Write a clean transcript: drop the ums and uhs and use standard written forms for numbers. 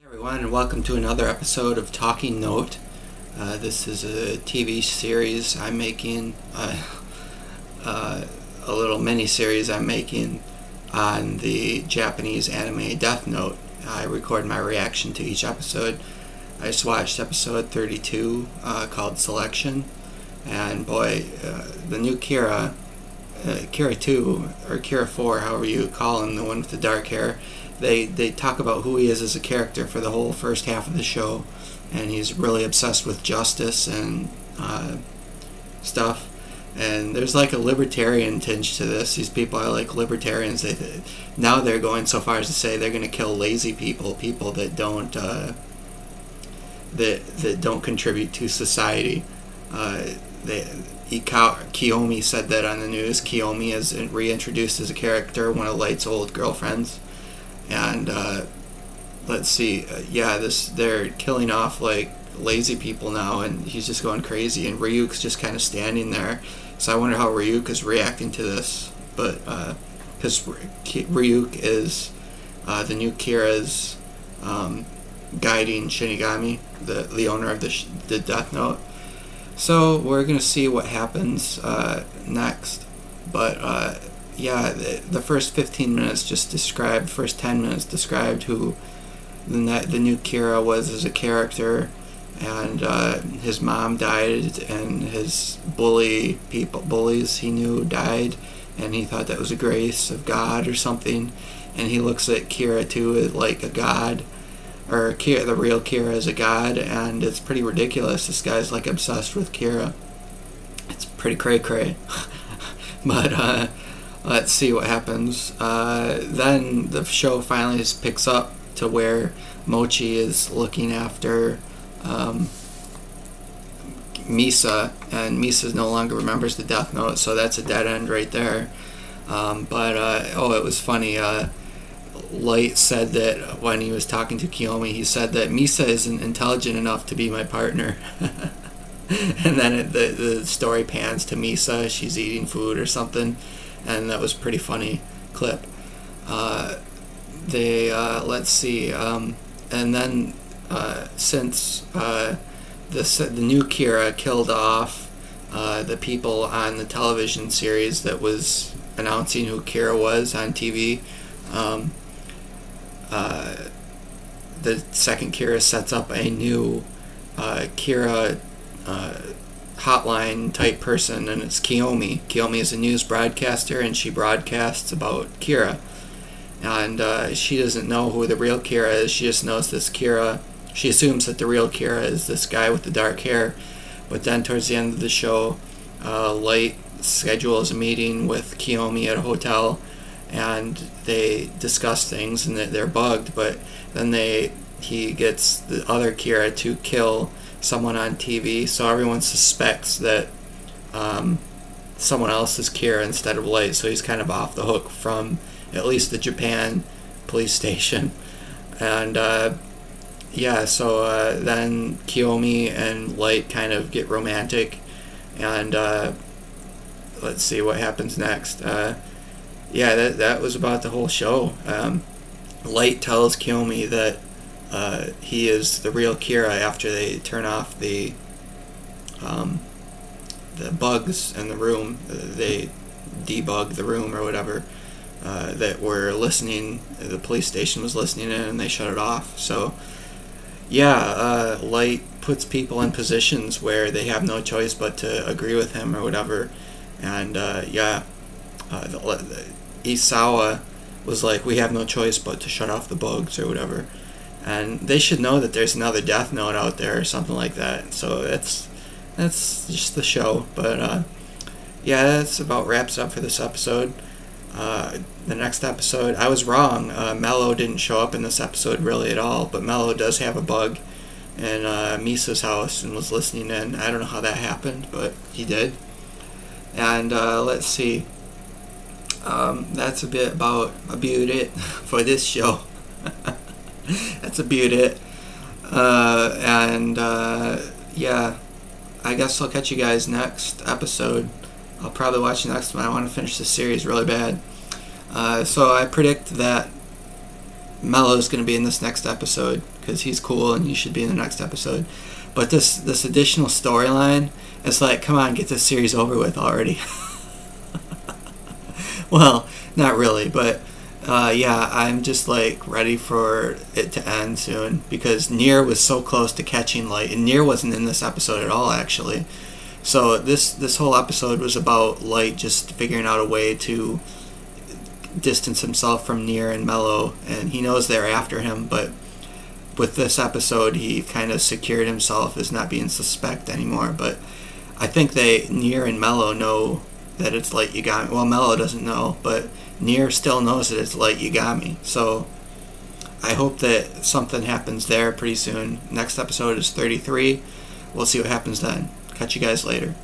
Everyone, and welcome to another episode of Talking Note. This is a TV series I'm making, a little mini-series I'm making on the Japanese anime Death Note. I record my reaction to each episode. I just watched episode 32 called Selection, and boy, the new Kira 2, or Kira 4, however you call him, the one with the dark hair, they talk about who he is as a character for the whole first half of the show, and he's really obsessed with justice and stuff. And there's like a libertarian tinge to this. These people are like libertarians. Now they're going so far as to say they're going to kill lazy people that don't that don't contribute to society. Kiyomi said that on the news. Kiyomi is reintroduced as a character, one of Light's old girlfriends. And let's see, they're killing off like lazy people now, and he's just going crazy, and Ryuk's just kind of standing there. So I wonder how Ryuk is reacting to this, but because Ryuk is the new Kira's guiding Shinigami, the owner of the Death Note. So we're gonna see what happens next, but the first 15 minutes just described, first 10 minutes described who the new Kira was as a character, and his mom died, and his bullies he knew died, and he thought that was a grace of God or something, and he looks at Kira too as like a god, or the real Kira as a god, and it's pretty ridiculous. This guy's like obsessed with Kira. It's pretty cray-cray. But let's see what happens. Then the show finally just picks up to where Mochi is looking after Misa, and Misa no longer remembers the Death Note, so that's a dead end right there. It was funny. Light said that when he was talking to Kiyomi, he said that Misa isn't intelligent enough to be my partner. And then the story pans to Misa. She's eating food or something, and that was a pretty funny clip. Let's see, and then since the new Kira killed off the people on the television series that was announcing who Kira was on TV, the second Kira sets up a new Kira hotline type person, and it's Kiyomi. Kiyomi is a news broadcaster, and she broadcasts about Kira, and she doesn't know who the real Kira is. She just knows this Kira. She assumes that the real Kira is this guy with the dark hair, but then towards the end of the show, Light schedules a meeting with Kiyomi at a hotel, and they discuss things, and they're bugged, but then he gets the other Kira to kill someone on TV, so everyone suspects that someone else is Kira instead of Light, so he's kind of off the hook from at least the Japan police station. And then Kiyomi and Light kind of get romantic, and let's see what happens next. That was about the whole show. Light tells Kiyomi that he is the real Kira after they turn off the bugs in the room. They debug the room or whatever that were listening. The police station was listening in, and they shut it off. So Light puts people in positions where they have no choice but to agree with him or whatever. And Isawa was like, we have no choice but to shut off the bugs or whatever. And they should know that there's another Death Note out there or something like that. So that's just the show. But that's about wraps up for this episode. The next episode, I was wrong. Mello didn't show up in this episode really at all, but Mello does have a bug in Misa's house and was listening in. I don't know how that happened, but he did. And let's see. That's about it for this show. That's about it. I guess I'll catch you guys next episode. I'll probably watch the next one. I want to finish this series really bad. So I predict that Mello's going to be in this next episode because he's cool and he should be in the next episode. But this additional storyline, it's like, come on, get this series over with already. Well, not really, but yeah, I'm just like ready for it to end soon because Nier was so close to catching Light, and Nier wasn't in this episode at all, actually. So this whole episode was about Light just figuring out a way to distance himself from Nier and Mello, and he knows they're after him, but with this episode he kind of secured himself as not being suspect anymore. But I think Nier and Mello know that it's Light Yagami. Well, Mello doesn't know, but Nier still knows that it's Light Yagami. So I hope that something happens there pretty soon. Next episode is 33. We'll see what happens then. Catch you guys later.